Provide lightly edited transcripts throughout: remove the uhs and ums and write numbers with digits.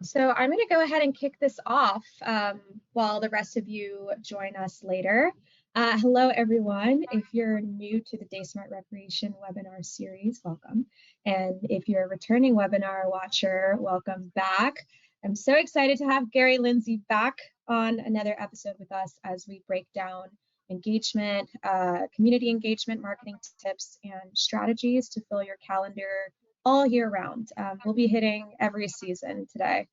So I'm going to go ahead and kick this off while the rest of you join us later. Hello, everyone. If you're new to the Day Smart Recreation webinar series, welcome. And if you're a returning webinar watcher, welcome back. I'm so excited to have Gary Lindsey back on another episode with us as we break down engagement, community engagement, marketing tips, and strategies to fill your calendar all year round. We'll be hitting every season today.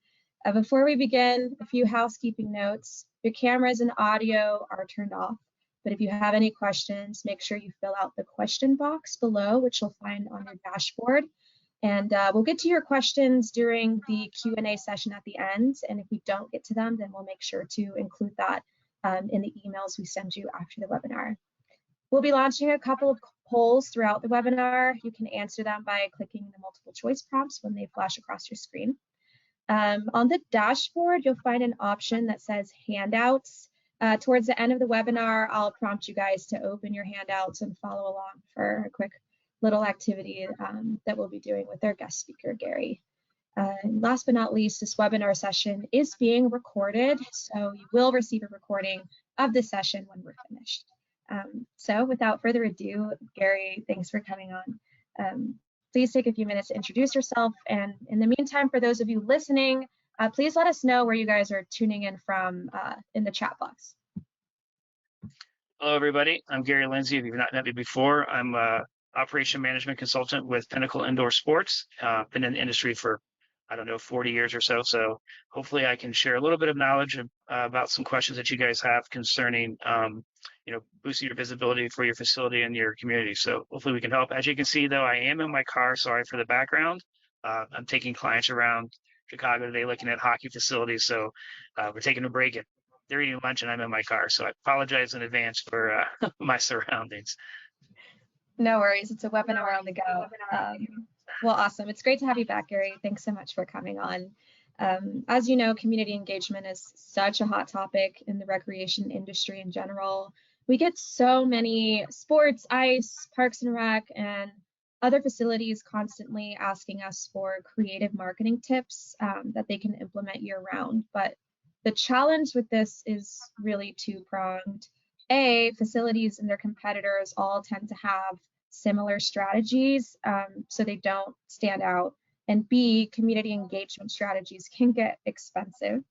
Before we begin, a few housekeeping notes. Your cameras and audio are turned off, but if you have any questions, make sure you fill out the question box below, which you'll find on your dashboard. And we'll get to your questions during the Q&A session at the end. And if we don't get to them, then we'll make sure to include that in the emails we send you after the webinar. We'll be launching a couple of polls throughout the webinar. You can answer them by clicking the multiple choice prompts when they flash across your screen. On the dashboard, you'll find an option that says handouts. Towards the end of the webinar, I'll prompt you guys to open your handouts and follow along for a quick little activity that we'll be doing with our guest speaker, Gary. And last but not least, this webinar session is being recorded, so you will receive a recording of the session when we're finished. So without further ado, Gary, thanks for coming on. Please take a few minutes to introduce yourself. And in the meantime, for those of you listening, please let us know where you guys are tuning in from in the chat box. Hello, everybody. I'm Gary Lindsey. If you've not met me before, I'm an operation management consultant with Pinnacle Indoor Sports. Been in the industry for, 40 years or so. So hopefully I can share a little bit of knowledge about some questions that you guys have concerning, boosting your visibility for your facility and your community. So hopefully we can help. As you can see, though, I am in my car. Sorry for the background. I'm taking clients around Chicago today looking at hockey facilities. So we're taking a break and they're eating lunch and I'm in my car. So I apologize in advance for my surroundings. No worries. It's a webinar on the go. Well, awesome. It's great to have you back, Gary. Thanks so much for coming on. As you know, community engagement is such a hot topic in the recreation industry in general. We get so many sports, ice, parks and rec, and other facilities constantly asking us for creative marketing tips that they can implement year round. But the challenge with this is really two-pronged. A, facilities and their competitors all tend to have similar strategies, so they don't stand out. And B, community engagement strategies can get expensive.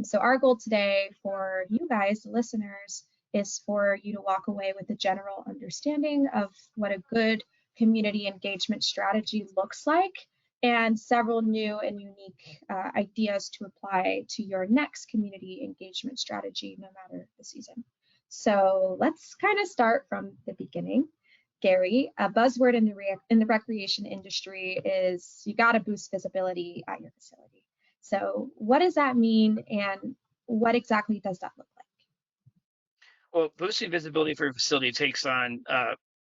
So our goal today for you guys, the listeners, is for you to walk away with a general understanding of what a good community engagement strategy looks like and several new and unique ideas to apply to your next community engagement strategy, no matter the season. So let's kind of start from the beginning. Gary, a buzzword in the recreation industry is you got to boost visibility at your facility. So what does that mean and what exactly does that look like? Well, boosting visibility for your facility takes on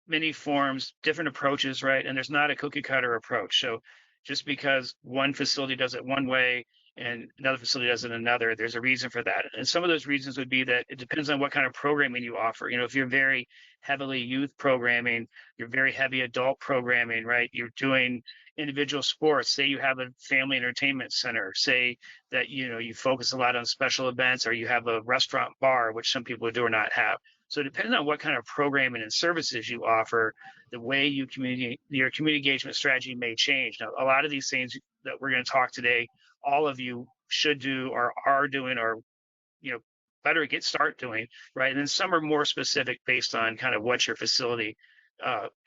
many forms, different approaches, right? And there's not a cookie cutter approach. So just because one facility does it one way and another facility does it another, there's a reason for that. And some of those reasons would be that it depends on what kind of programming you offer. If you're very heavily youth programming, you're very heavy adult programming, right? You're doing individual sports. Say you have a family entertainment center. Say that, you focus a lot on special events, or you have a restaurant bar, which some people do or not have. So depending on what kind of programming and services you offer, the way your community engagement strategy may change. Now, a lot of these things that we're going to talk today, all of you should do or are doing, or better start doing, right? And then some are more specific based on kind of what your facility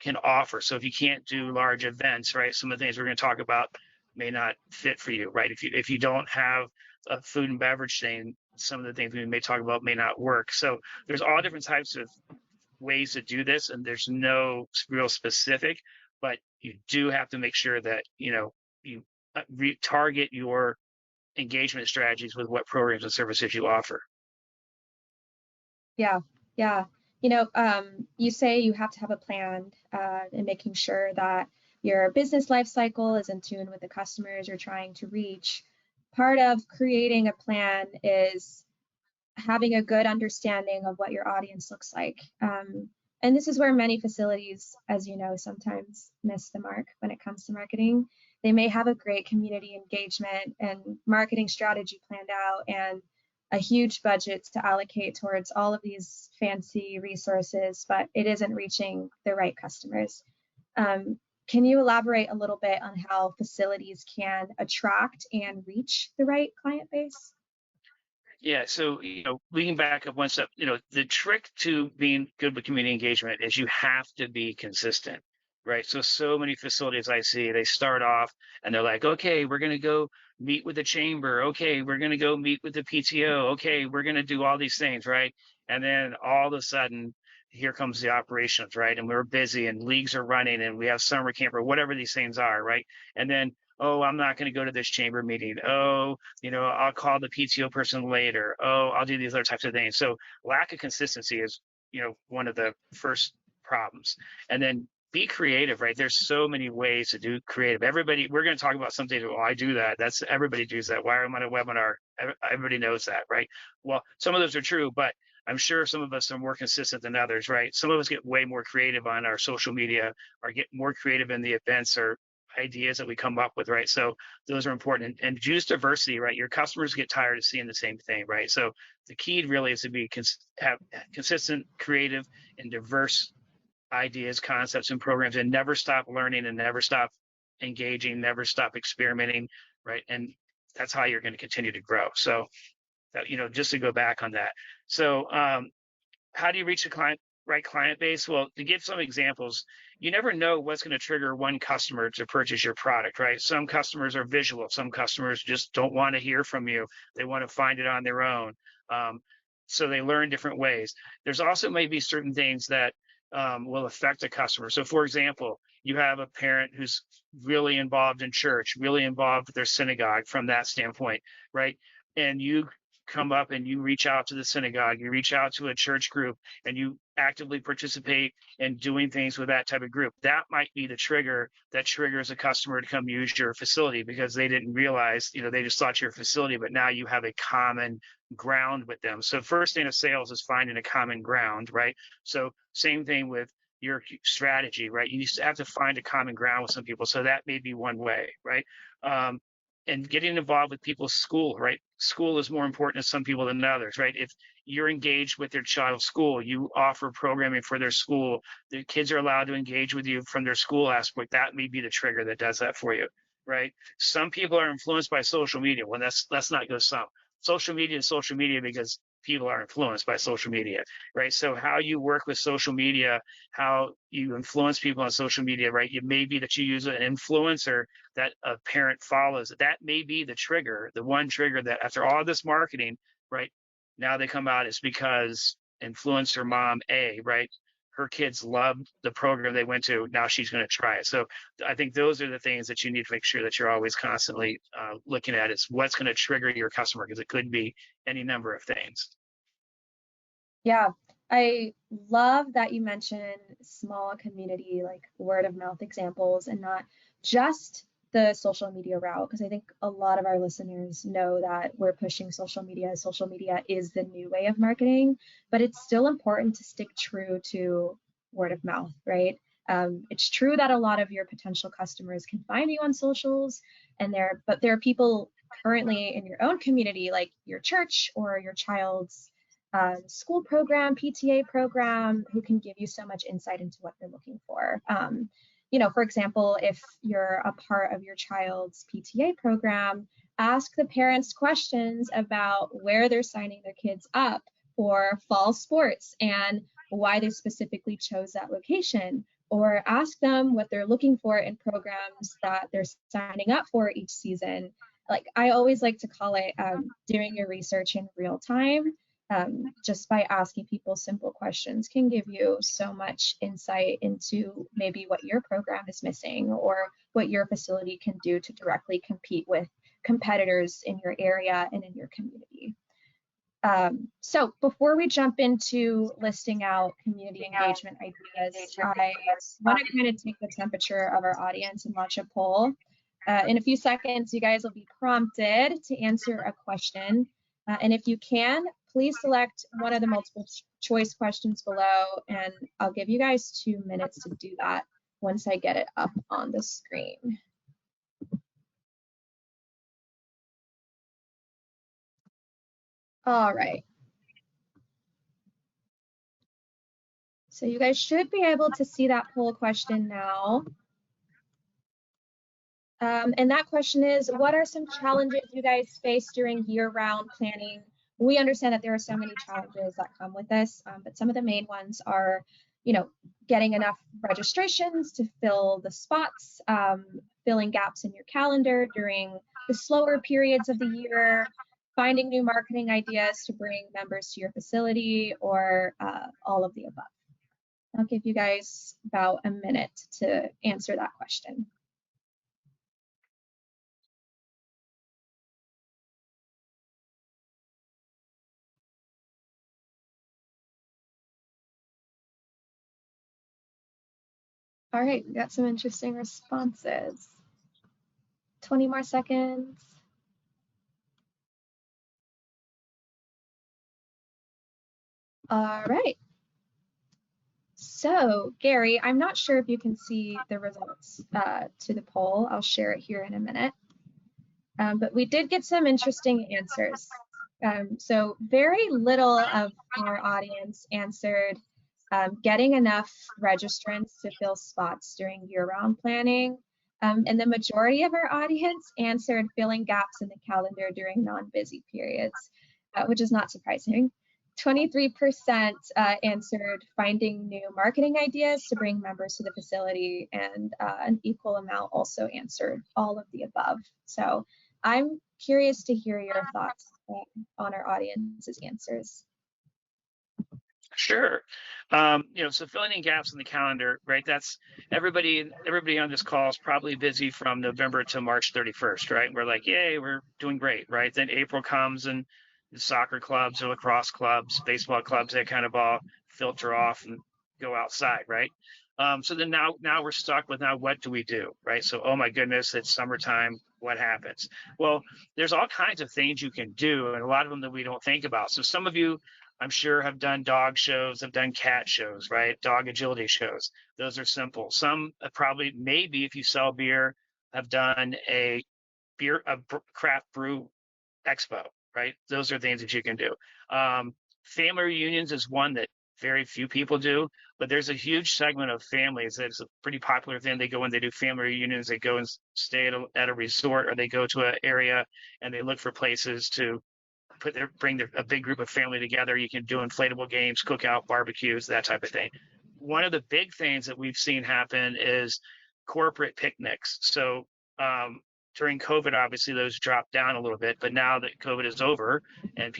can offer. So if you can't do large events, right, some of the things we're going to talk about may not fit for you, right? If you don't have a food and beverage thing, some of the things we may talk about may not work. So there's all different types of ways to do this, and there's no real specific, but you do have to make sure that you target your engagement strategies with what programs and services you offer. Yeah. You say you have to have a plan in making sure that your business life cycle is in tune with the customers you're trying to reach. Part of creating a plan is having a good understanding of what your audience looks like. And this is where many facilities, as you know, sometimes miss the mark when it comes to marketing. they may have a great community engagement and marketing strategy planned out and a huge budget to allocate towards all of these fancy resources, but it isn't reaching the right customers. Can you elaborate a little bit on how facilities can attract and reach the right client base? Yeah, so we can back up one step. The trick to being good with community engagement is you have to be consistent, right? So many facilities I see, they start off and they're like, okay, we're going to go meet with the chamber. Okay, we're going to go meet with the PTO. Okay, we're going to do all these things, right? And then all of a sudden, here comes the operations, right? And we're busy and leagues are running and we have summer camp or whatever these things are, right? And then, oh, I'm not going to go to this chamber meeting. Oh, I'll call the PTO person later. Oh, I'll do these other types of things. So lack of consistency is, one of the first problems. And then be creative, right? There's so many ways to do creative. We're going to talk about something. Well, I do that. Everybody does that. Why am I on a webinar? Everybody knows that, right? Well, some of those are true, but I'm sure some of us are more consistent than others, right? Some of us get way more creative on our social media or get more creative in the events or ideas that we come up with, right? So those are important. And juice diversity, right? Your customers get tired of seeing the same thing, right? So the key really is to have consistent, creative, and diverse ideas, concepts, and programs, and never stop learning and never stop engaging, never stop experimenting, right? And that's how you're going to continue to grow. So that, just to go back on that. So how do you reach the right client base? Well, to give some examples, you never know what's going to trigger one customer to purchase your product, right? Some customers are visual. Some customers just don't want to hear from you. They want to find it on their own. So they learn different ways. There's also maybe certain things that will affect a customer. So for example, you have a parent who's really involved in church, really involved with their synagogue from that standpoint, right? And you come up and you reach out to the synagogue, you reach out to a church group, and you actively participate in doing things with that type of group. That might be the trigger that triggers a customer to come use your facility because they didn't realize, they just thought your facility, but now you have a common ground with them. So first thing of sales is finding a common ground, right? So same thing with your strategy, right? You have to find a common ground with some people. So that may be one way, right? And getting involved with people's school, right? School is more important to some people than others, right? If you're engaged with their child's school, you offer programming for their school, the kids are allowed to engage with you from their school aspect. That may be the trigger that does that for you, right? Some people are influenced by social media. Well, let's not go some. Social media is social media because people are influenced by social media, right? So how you work with social media, how you influence people on social media, right? It may be that you use an influencer that a parent follows. That may be the trigger, the one trigger that after all this marketing, right, now they come out is because influencer mom A, right, her kids loved the program they went to. Now she's going to try it. So I think those are the things that you need to make sure that you're always constantly looking at is what's going to trigger your customer, because it could be any number of things. Yeah, I love that you mentioned small community, like word of mouth examples and not just the social media route, because I think a lot of our listeners know that we're pushing social media. Social media is the new way of marketing, but it's still important to stick true to word of mouth, right? It's true that a lot of your potential customers can find you on socials, but there are people currently in your own community, like your church or your child's school program, PTA program, who can give you so much insight into what they're looking for. For example, if you're a part of your child's PTA program, ask the parents questions about where they're signing their kids up for fall sports and why they specifically chose that location, or ask them what they're looking for in programs that they're signing up for each season. Like I always like to call it doing your research in real time. Just by asking people simple questions can give you so much insight into maybe what your program is missing or what your facility can do to directly compete with competitors in your area and in your community. So before we jump into listing out community engagement ideas, I want to kind of take the temperature of our audience and launch a poll. In a few seconds, you guys will be prompted to answer a question. And if you can, please select one of the multiple choice questions below, and I'll give you guys 2 minutes to do that once I get it up on the screen. All right. So you guys should be able to see that poll question now. And that question is, what are some challenges you guys face during year-round planning? We understand that there are so many challenges that come with this, but some of the main ones are, getting enough registrations to fill the spots, filling gaps in your calendar during the slower periods of the year, finding new marketing ideas to bring members to your facility, or all of the above. I'll give you guys about a minute to answer that question. All right, we got some interesting responses. 20 more seconds. All right. So, Gary, I'm not sure if you can see the results to the poll. I'll share it here in a minute. But we did get some interesting answers. So very little of our audience answered getting enough registrants to fill spots during year-round planning. And the majority of our audience answered filling gaps in the calendar during non-busy periods, which is not surprising. 23% answered finding new marketing ideas to bring members to the facility, and an equal amount also answered all of the above. So I'm curious to hear your thoughts on our audience's answers. Sure. So filling in gaps in the calendar, right? That's everybody on this call is probably busy from November to March 31st, right? We're like, yay, we're doing great, right? Then April comes and the soccer clubs or lacrosse clubs, baseball clubs, they kind of all filter off and go outside, right? So then now we're stuck with now what do we do, right? So, oh my goodness, it's summertime. What happens? Well, there's all kinds of things you can do, and a lot of them that we don't think about. So some of you, I'm sure, have done dog shows, have done cat shows, right? Dog agility shows. Those are simple. Some probably, maybe if you sell beer, have done a craft brew expo, right? Those are things that you can do. Family reunions is one that very few people do, but there's a huge segment of families that's a pretty popular thing. They go and they do family reunions. They go and stay at a resort, or they go to an area and they look for places to bring a big group of family together. You can do inflatable games, cookout, barbecues, that type of thing. One of the big things that we've seen happen is corporate picnics. So during COVID, obviously those dropped down a little bit, but now that COVID is over and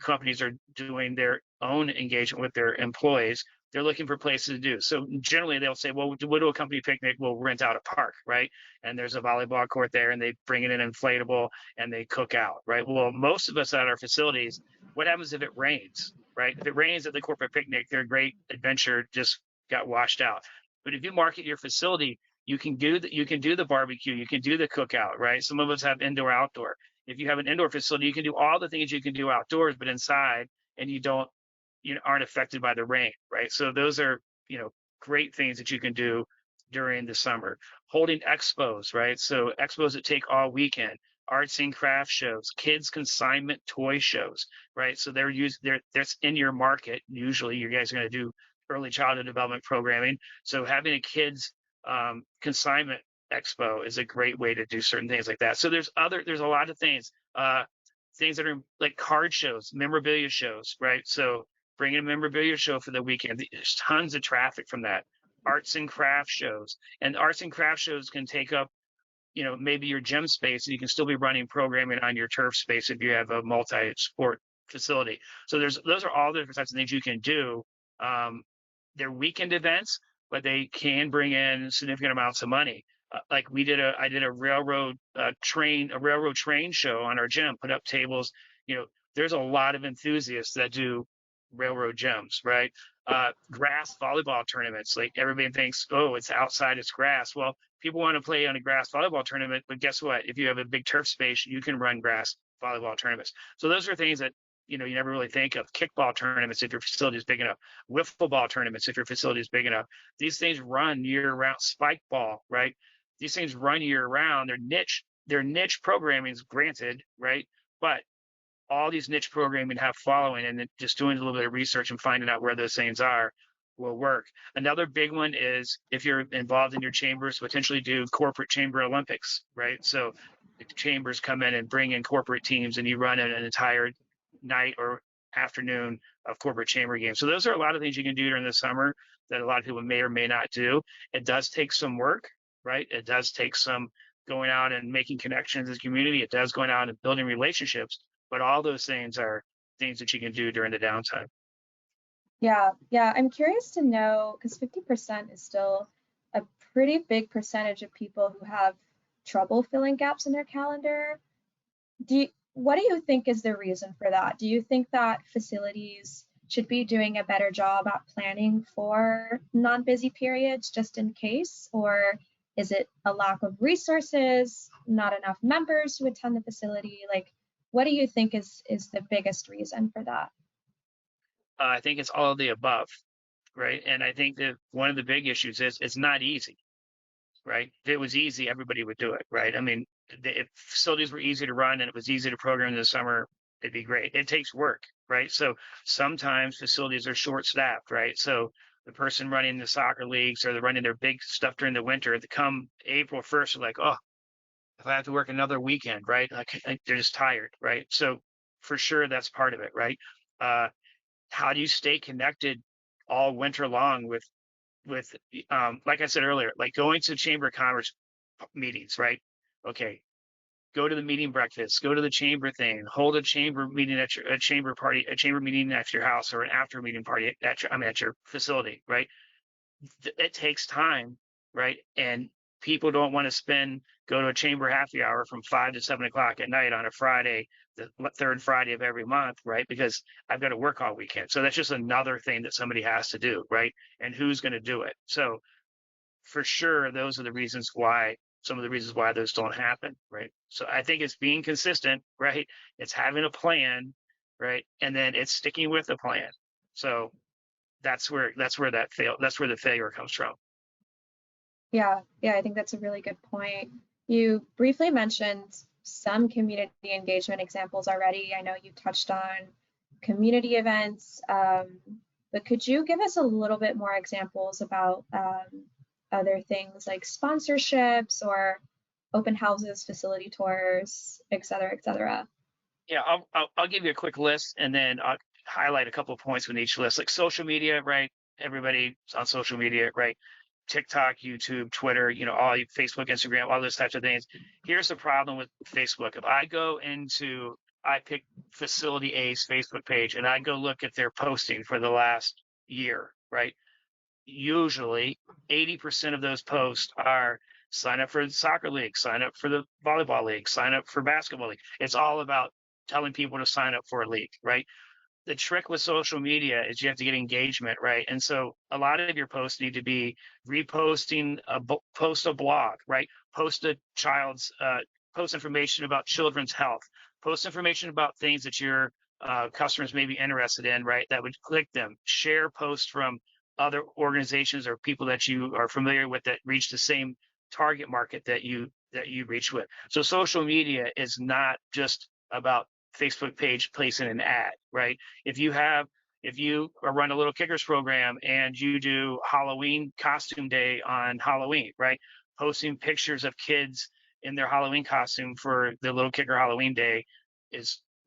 companies are doing their own engagement with their employees, they're looking for places to do. So generally they'll say, well, we'll do a company picnic, we'll rent out a park, right? And there's a volleyball court there, and they bring in an inflatable and they cook out, right? Well, most of us at our facilities, what happens if it rains, right? If it rains at the corporate picnic, their great adventure just got washed out. But if you market your facility, you can do the barbecue, you can do the cookout, right? Some of us have indoor outdoor. If you have an indoor facility, you can do all the things you can do outdoors, but inside, and you aren't affected by the rain, right? So those are, great things that you can do during the summer. Holding expos, right? So expos that take all weekend, arts and craft shows, kids consignment toy shows, right? So that's in your market. Usually you guys are going to do early childhood development programming. So having a kids consignment expo is a great way to do certain things like that. So there's a lot of things that are like card shows, memorabilia shows, right? So bringing a memorabilia show for the weekend, there's tons of traffic from that. Arts and craft shows, and arts and craft shows can take up maybe your gym space, and you can still be running programming on your turf space if you have a multi-sport facility. So those are all the different types of things you can do. They're weekend events, but they can bring in significant amounts of money. Like I did a railroad train show on our gym, put up tables. There's a lot of enthusiasts that do railroad gyms, right? Grass volleyball tournaments. Like everybody thinks, oh, it's outside, it's grass. Well, people want to play on a grass volleyball tournament, but guess what? If you have a big turf space, you can run grass volleyball tournaments. So those are things that you never really think of. Kickball tournaments if your facility is big enough. Wiffle ball tournaments if your facility is big enough. These things run year round. Spike ball, right? These things run year round. They're niche programming is granted, right? But all these niche programming have following, and then just doing a little bit of research and finding out where those things are will work. Another big one is if you're involved in your chambers, potentially do corporate chamber Olympics, right? So the chambers come in and bring in corporate teams, and you run an entire night or afternoon of corporate chamber games. So those are a lot of things you can do during the summer that a lot of people may or may not do. It does take some work, right? It does take some going out and making connections as a community. It does going out and building relationships, but all those things are things that you can do during the downtime. Yeah, yeah. I'm curious to know because 50% is still a pretty big percentage of people who have trouble filling gaps in their calendar. What do you think is the reason for that? Do you think that facilities should be doing a better job at planning for non-busy periods just in case? Or is it a lack of resources, not enough members to attend the facility? Like, what do you think is the biggest reason for that? I think it's all of the above, right? And I think that one of the big issues is it's not easy, right? If it was easy, everybody would do it, right? I mean, if facilities were easy to run and it was easy to program in the summer, it'd be great. It takes work, right? So sometimes facilities are short-staffed, right? So the person running the soccer leagues or they're running their big stuff during the winter, they come April 1st, they're like, oh, if I have to work another weekend, right? They're just tired, right? So for sure, that's part of it, right? Uh, how do you stay connected all winter long with like I said earlier, like going to chamber of commerce meetings, right? Okay, go to the meeting breakfast, go to the chamber thing, hold a chamber meeting at your a chamber party, a chamber meeting at your house, or an after meeting party at your at your facility, right? It takes time, right? And people don't want to go to a chamber happy hour from 5 to 7 o'clock at night on a Friday, the third Friday of every month, right? Because I've got to work all weekend. So that's just another thing that somebody has to do, right? And who's going to do it? So for sure, those are the reasons why, some of the reasons why those don't happen, right? So I think it's being consistent, right? It's having a plan, right? And then it's sticking with the plan. So that's where the failure comes from. Yeah, yeah, I think that's a really good point. You briefly mentioned some community engagement examples already. I know you touched on community events, but could you give us a little bit more examples about other things like sponsorships or open houses, facility tours, et cetera, et cetera? Yeah, I'll give you a quick list and then I'll highlight a couple of points with each list. Like social media, right? Everybody's on social media, right? TikTok, YouTube, Twitter, all Facebook, Instagram, all those types of things. Here's the problem with Facebook. If I pick Facility A's Facebook page and I go look at their posting for the last year, right? Usually 80% of those posts are sign up for the soccer league, sign up for the volleyball league, sign up for basketball league. It's all about telling people to sign up for a league, right? The trick with social media is you have to get engagement, right? And so a lot of your posts need to be reposting post a blog, right? Post a child's post information about children's health, post information about things that your customers may be interested in, right? That would click them. Share posts from other organizations or people that you are familiar with that reach the same target market that you reach with. So social media is not just about Facebook page placing an ad, right? If you run a little kickers program and you do Halloween costume day on Halloween, right? Posting pictures of kids in their Halloween costume for the little kicker Halloween day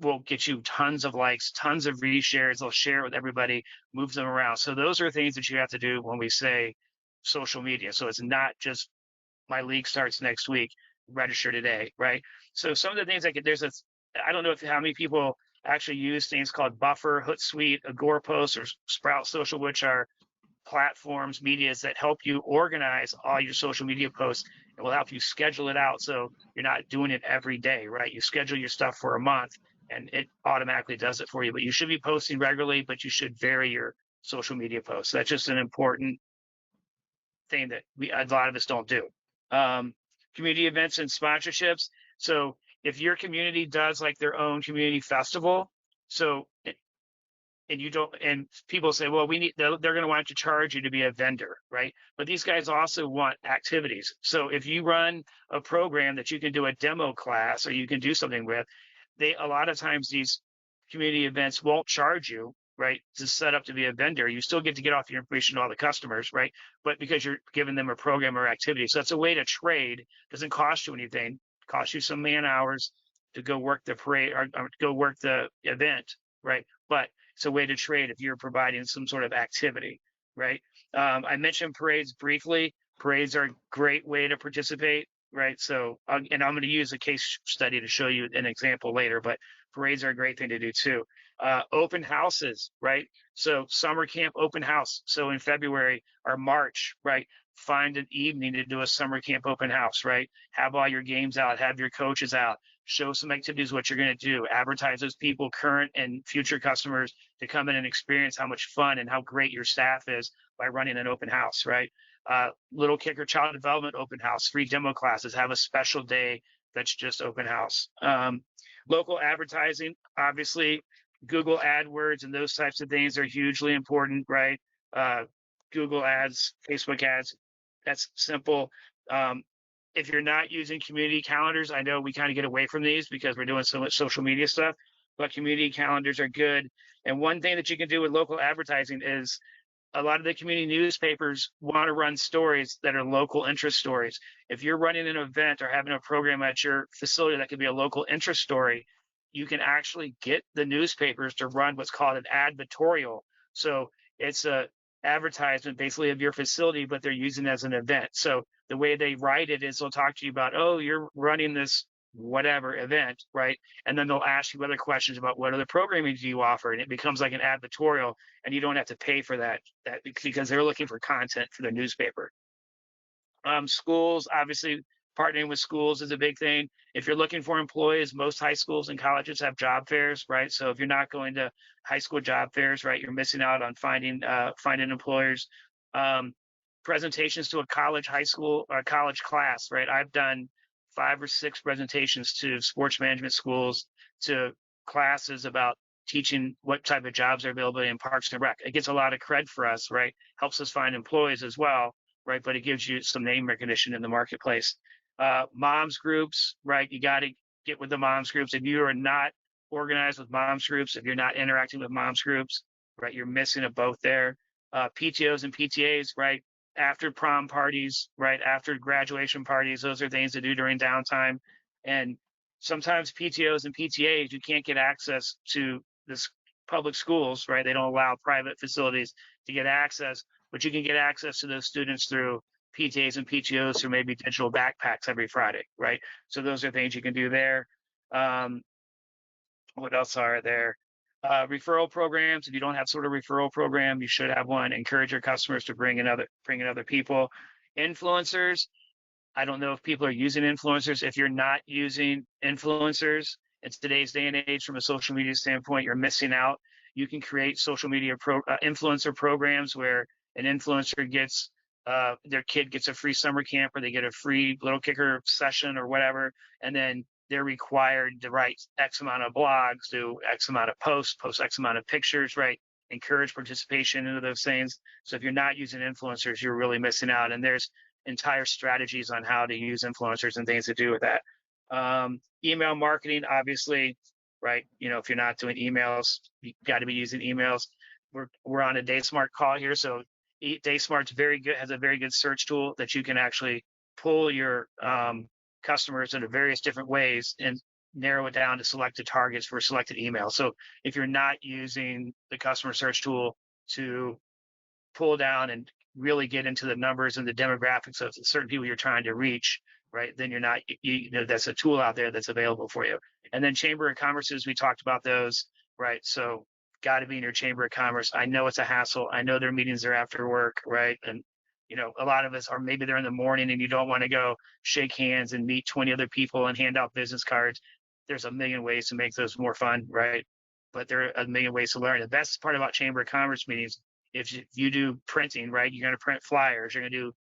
will get you tons of likes, tons of reshares. They'll share it with everybody, move them around. So those are things that you have to do when we say social media. So it's not just my league starts next week, register today, right? So some of the things I don't know how many people actually use things called Buffer, Hootsuite, Agorapos, or Sprout Social, which are platforms, medias that help you organize all your social media posts. It will help you schedule it out so you're not doing it every day, right? You schedule your stuff for a month and it automatically does it for you. But you should be posting regularly, but you should vary your social media posts. That's just an important thing that a lot of us don't do. Community events and sponsorships. So if your community does like their own community festival, and people say, well, they're going to want to charge you to be a vendor, right? But these guys also want activities. So if you run a program that you can do a demo class or you can do something with, a lot of times these community events won't charge you, right, to set up to be a vendor. You still get to get off your information to all the customers, right? But because you're giving them a program or activity. So that's a way to trade. Doesn't cost you anything. It costs you some man hours to go work the parade or go work the event, right? But it's a way to trade if you're providing some sort of activity, right? I mentioned parades briefly. Parades are a great way to participate, right? So, and I'm going to use a case study to show you an example later, but parades are a great thing to do too. Open houses, right? So summer camp open house. So in February or March, right? Find an evening to do a summer camp open house, right? Have all your games out, have your coaches out, show some activities, what you're going to do, advertise those people, current and future customers, to come in and experience how much fun and how great your staff is by running an open house, right? Little Kicker Child Development open house, free demo classes, have a special day that's just open house. Local advertising, obviously, Google AdWords and those types of things are hugely important, right? Google ads, Facebook ads, that's simple. If you're not using community calendars, I know we kind of get away from these because we're doing so much social media stuff, but community calendars are good. And one thing that you can do with local advertising is a lot of the community newspapers want to run stories that are local interest stories. If you're running an event or having a program at your facility that could be a local interest story, you can actually get the newspapers to run what's called an advertorial. So it's a advertisement basically of your facility, but they're using it as an event. So the way they write it is they'll talk to you about, oh, you're running this whatever event, right? And then they'll ask you other questions about what other programming do you offer, and it becomes like an advertorial, and you don't have to pay for that because they're looking for content for their newspaper. Schools, obviously, partnering with schools is a big thing. If you're looking for employees, most high schools and colleges have job fairs, right? So if you're not going to high school job fairs, right, you're missing out on finding employers. Presentations to a college, high school, or college class, right? I've done 5 or 6 presentations to sports management schools, to classes about teaching what type of jobs are available in Parks and Rec. It gets a lot of cred for us, right? Helps us find employees as well, right? But it gives you some name recognition in the marketplace. Moms groups, right? You got to get with the moms groups. If you are not organized with moms groups, if you're not interacting with moms groups, right, you're missing a boat there. PTOs and PTAs, right? After prom parties, right? After graduation parties, those are things to do during downtime. And sometimes PTOs and PTAs, you can't get access to this public schools, right? They don't allow private facilities to get access, but you can get access to those students through PTAs and PTOs through maybe digital backpacks every Friday, right? So those are things you can do there. What else are there? Referral programs. If you don't have sort of referral program, you should have one. Encourage your customers to bring in other people. Influencers. I don't know if people are using influencers. If you're not using influencers, it's today's day and age from a social media standpoint, you're missing out. You can create social media influencer programs where an influencer gets their kid gets a free summer camp, or they get a free Little Kicker session or whatever, and then they're required to write X amount of blogs, do X amount of post X amount of pictures, right? Encourage participation into those things. So if you're not using influencers, you're really missing out. And there's entire strategies on how to use influencers and things to do with that. Email marketing, obviously, right? You know, if you're not doing emails, you got to be using emails. We're on a DaySmart call here, so DaySmart's very good, has a very good search tool that you can actually pull your customers in various different ways and narrow it down to selected targets for selected emails. So if you're not using the customer search tool to pull down and really get into the numbers and the demographics of certain people you're trying to reach, right, then you're not, that's a tool out there that's available for you. And then Chamber of Commerce's, we talked about those, right? So got to be in your Chamber of Commerce. I know it's a hassle. I know their meetings are after work, right? And a lot of us are, maybe they're in the morning and you don't want to go shake hands and meet 20 other people and hand out business cards. There's a million ways to make those more fun, right? But there are a million ways to learn. The best part about Chamber of Commerce meetings, if you do printing, right, you're going to print flyers, you're going to do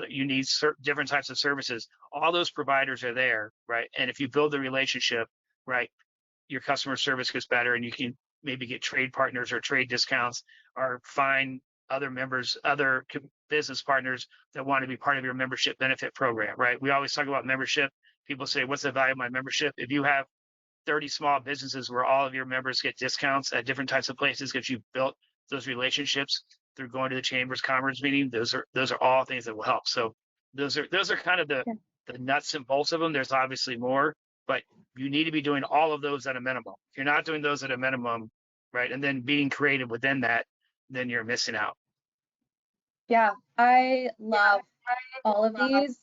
you need different types of services. All those providers are there, right? And if you build the relationship, right, your customer service gets better, and you can maybe get trade partners or trade discounts, or find other members, other business partners that want to be part of your membership benefit program, right? We always talk about membership. People say, what's the value of my membership? If you have 30 small businesses where all of your members get discounts at different types of places because you've built those relationships through going to the Chamber's Commerce meeting. Those are all things that will help. So those are kind of Yeah. the nuts and bolts of them. There's obviously more, but you need to be doing all of those at a minimum. If you're not doing those at a minimum, right, and then being creative within that, then you're missing out. Yeah, I love all of these.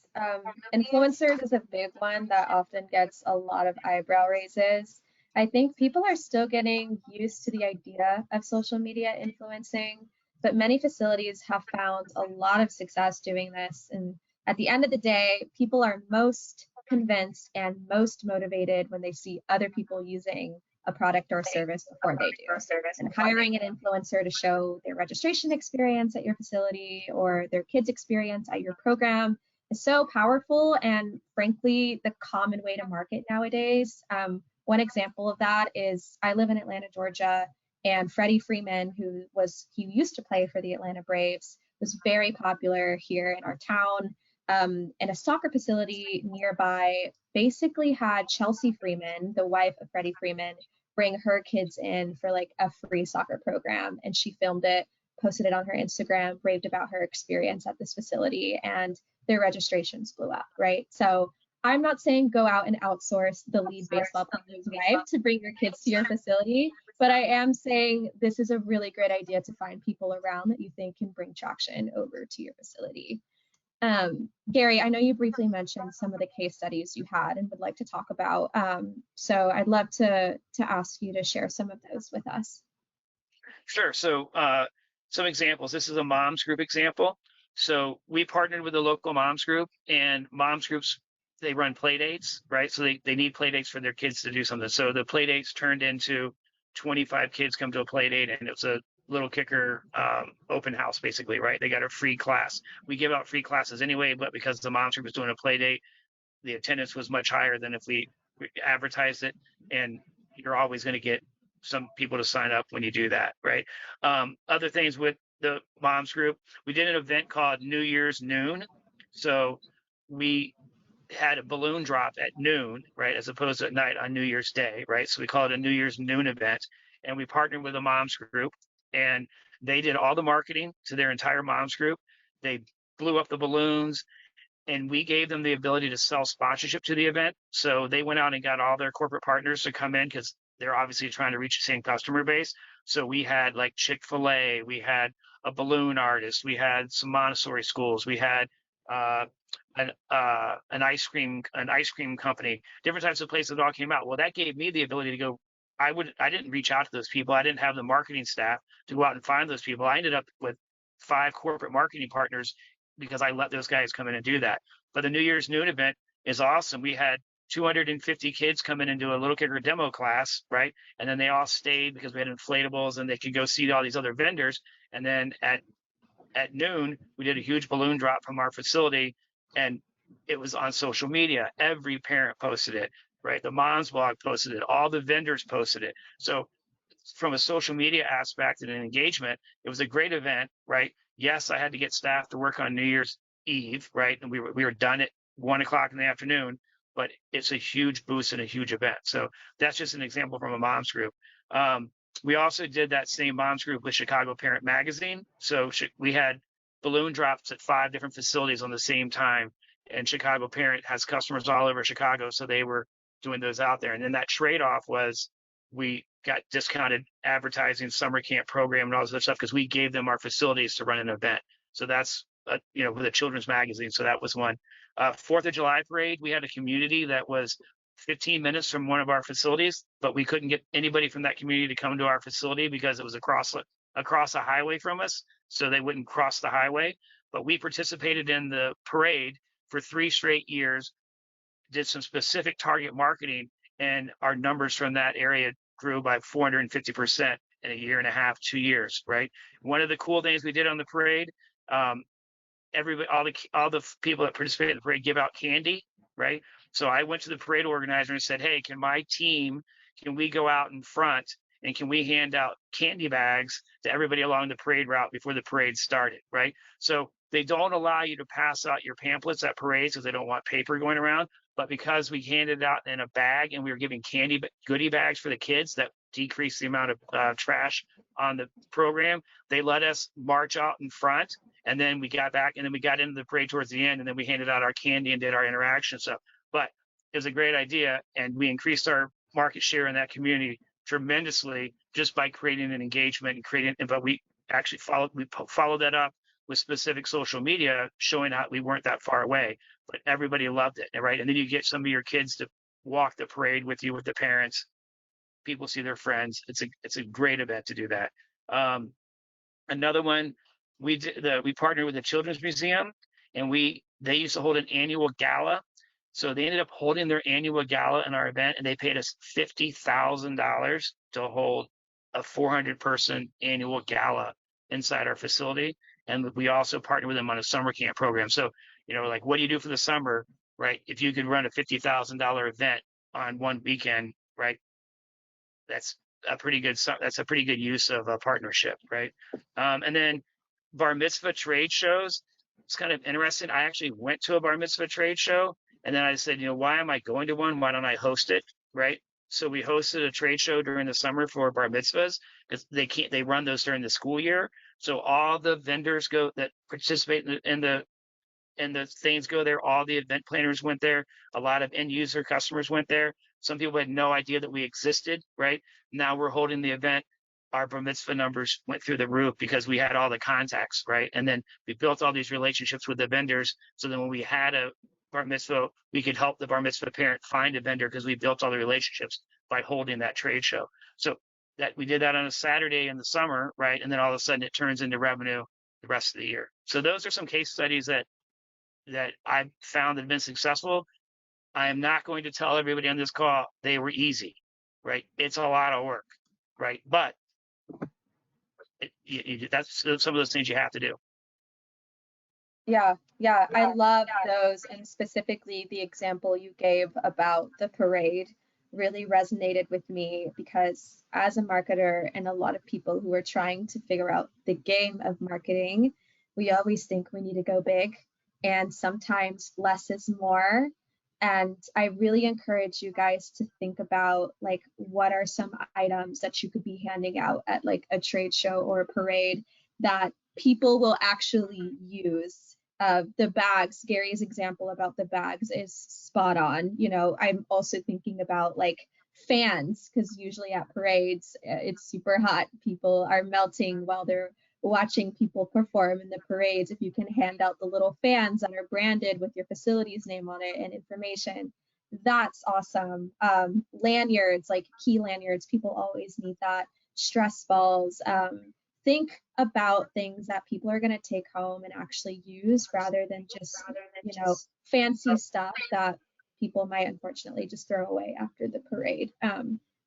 Influencers is a big one that often gets a lot of eyebrow raises. I think people are still getting used to the idea of social media influencing, but many facilities have found a lot of success doing this. And at the end of the day, people are most convinced and most motivated when they see other people using a product or service before they do. And hiring an influencer to show their registration experience at your facility or their kids' experience at your program is so powerful and frankly the common way to market nowadays. One example of that is I live in Atlanta, Georgia, and Freddie Freeman, he used to play for the Atlanta Braves, was very popular here in our town. And a soccer facility nearby basically had Chelsea Freeman, the wife of Freddie Freeman, bring her kids in for like a free soccer program. And she filmed it, posted it on her Instagram, raved about her experience at this facility, and their registrations blew up, right? So I'm not saying go out and outsource the lead baseball player's wife to bring your kids to your facility, but I am saying this is a really great idea to find people around that you think can bring traction over to your facility. Gary, I know you briefly mentioned some of the case studies you had and would like to talk about. So I'd love to ask you to share some of those with us. Sure. So some examples. This is a moms group example. So we partnered with a local moms group, and moms groups, they run play dates, right? So they need play dates for their kids to do something. So the play dates turned into 25 kids come to a play date, and it was a little kicker open house, basically, right? They got a free class. We give out free classes anyway, but because the moms group was doing a play date, the attendance was much higher than if we advertised it. And you're always going to get some people to sign up when you do that, right? Other things with the moms group, we did an event called New Year's Noon. So we had a balloon drop at noon, right, as opposed to at night on New Year's Day, right? So we call it a New Year's Noon event, and we partnered with a moms group, and they did all the marketing to their entire moms group. They blew up the balloons, and we gave them the ability to sell sponsorship to the event. So they went out and got all their corporate partners to come in because they're obviously trying to reach the same customer base. So we had like Chick-fil-A, we had a balloon artist, we had some Montessori schools, we had an ice cream company, different types of places that all came out. Well, that gave me the ability to go. I didn't reach out to those people. I didn't have the marketing staff to go out and find those people. I ended up with 5 corporate marketing partners because I let those guys come in and do that. But the New Year's Noon event is awesome. We had 250 kids come in and do a little kicker demo class, right? And then they all stayed because we had inflatables and they could go see all these other vendors. And then at noon, we did a huge balloon drop from our facility, and it was on social media. Every parent posted it, right? The moms blog posted it. All the vendors posted it. So from a social media aspect and an engagement, it was a great event, right? Yes, I had to get staff to work on New Year's Eve, right? And we were done at 1 o'clock in the afternoon, but it's a huge boost and a huge event. So that's just an example from a moms group. We also did that same moms group with Chicago Parent Magazine. So we had balloon drops at 5 different facilities on the same time. And Chicago Parent has customers all over Chicago, so they were doing those out there. And then that trade-off was we got discounted advertising, summer camp program, and all this other stuff because we gave them our facilities to run an event. So that's, with a children's magazine. So that was one. 4th of July parade, we had a community that was 15 minutes from one of our facilities, but we couldn't get anybody from that community to come to our facility because it was across a highway from us, so they wouldn't cross the highway. But we participated in the parade for 3 straight years, did some specific target marketing, and our numbers from that area grew by 450% in a year and a half, 2 years, right? One of the cool things we did on the parade, everybody, all the people that participated in the parade give out candy, right? So I went to the parade organizer and said, hey, can we go out in front and can we hand out candy bags to everybody along the parade route before the parade started, right? So they don't allow you to pass out your pamphlets at parades because they don't want paper going around, but because we handed it out in a bag and we were giving candy goodie bags for the kids that decreased the amount of trash on the program, they let us march out in front, and then we got back, and then we got into the parade towards the end, and then we handed out our candy and did our interaction stuff. But it was a great idea, and we increased our market share in that community tremendously just by creating an engagement and creating. But we actually followed that up with specific social media showing how we weren't that far away, but everybody loved it, right? And then you get some of your kids to walk the parade with you with the parents. People see their friends. It's a great event to do that. Um, Another one, we partnered with the Children's Museum, and they used to hold an annual gala. So they ended up holding their annual gala in our event, and they paid us $50,000 to hold a 400-person annual gala inside our facility. And we also partnered with them on a summer camp program. So, like, what do you do for the summer, right? If you could run a $50,000 event on one weekend, right? That's that's a pretty good use of a partnership, right? And then bar mitzvah trade shows. It's kind of interesting. I actually went to a bar mitzvah trade show, and then I said, why am I going to one? Why don't I host it, right? So we hosted a trade show during the summer for bar mitzvahs because they run those during the school year. So all the vendors that participate in the things go there. All the event planners went there. A lot of end user customers went there. Some people had no idea that we existed, right? Now we're holding the event. Our bar mitzvah numbers went through the roof because we had all the contacts, right? And then we built all these relationships with the vendors. So then when we had a bar mitzvah, we could help the bar mitzvah parent find a vendor because we built all the relationships by holding that trade show. So that we did that on a Saturday in the summer, right? And then all of a sudden it turns into revenue the rest of the year. So those are some case studies that I've found that have been successful. I am not going to tell everybody on this call they were easy, right? It's a lot of work, right? But that's some of those things you have to do. Yeah, yeah, I love those, and specifically the example you gave about the parade really resonated with me because as a marketer and a lot of people who are trying to figure out the game of marketing, we always think we need to go big, and sometimes less is more. And I really encourage you guys to think about like what are some items that you could be handing out at like a trade show or a parade that people will actually use. The bags, Gary's example about the bags is spot on. I'm also thinking about like fans, because usually at parades, it's super hot. People are melting while they're watching people perform in the parades. If you can hand out the little fans that are branded with your facility's name on it and information, that's awesome. Lanyards, like key lanyards, people always need that. Stress balls. Think about things that people are going to take home and actually use rather than just, fancy stuff that people might unfortunately just throw away after the parade.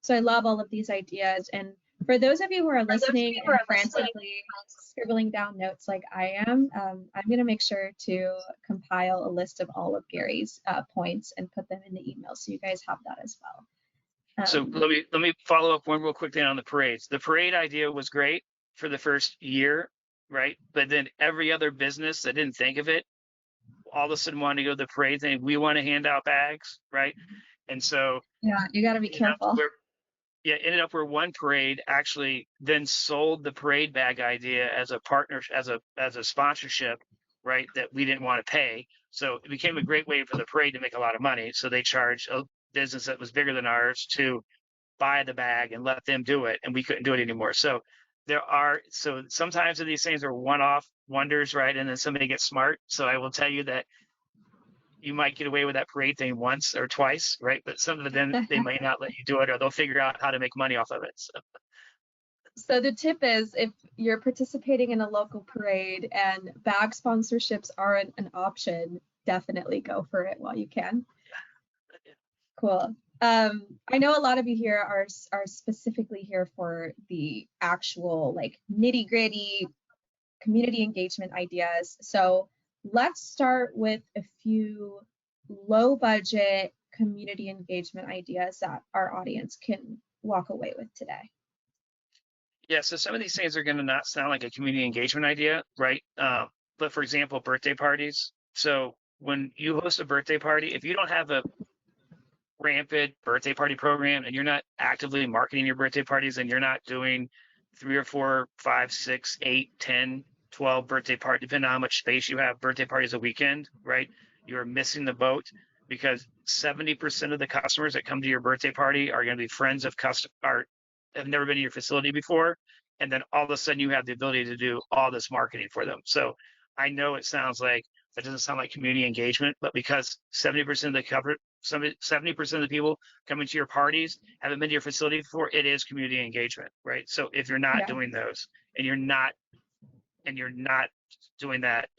So I love all of these ideas. And for those of you who are listening and frantically scribbling down notes like I am, I'm going to make sure to compile a list of all of Gary's points and put them in the email so you guys have that as well. So let me follow up one real quick thing on the parades. The parade idea was great for the first year, right? But then every other business that didn't think of it, all of a sudden wanted to go to the parade thing. We want to hand out bags, right? And so yeah, you got to be careful. Ended up where one parade actually then sold the parade bag idea as a partner, as a sponsorship, right? That we didn't want to pay. So it became a great way for the parade to make a lot of money. So they charged a business that was bigger than ours to buy the bag and let them do it, and we couldn't do it anymore. So sometimes these things are one-off wonders, right? And then somebody gets smart. So I will tell you that you might get away with that parade thing once or twice, right? But some of them, they might not let you do it, or they'll figure out how to make money off of it. So the tip is, if you're participating in a local parade and bag sponsorships aren't an option, definitely go for it while you can. Cool. I know a lot of you here are specifically here for the actual like nitty gritty community engagement ideas. So let's start with a few low budget community engagement ideas that our audience can walk away with today. Yeah, so some of these things are going to not sound like a community engagement idea, right? But for example, birthday parties. So when you host a birthday party, if you don't have a rampant birthday party program and you're not actively marketing your birthday parties and you're not doing 3 or 4, 5, 6, 8, 10, 12 birthday party, depending on how much space you have, birthday parties a weekend, right? You're missing the boat because 70% of the customers that come to your birthday party are going to be friends of have never been to your facility before. And then all of a sudden you have the ability to do all this marketing for them. So I know it sounds like that doesn't sound like community engagement, but because 70% of the 70% of the people coming to your parties haven't been to your facility before, it is community engagement, right? So if you're not Yeah. doing those and you're not doing that,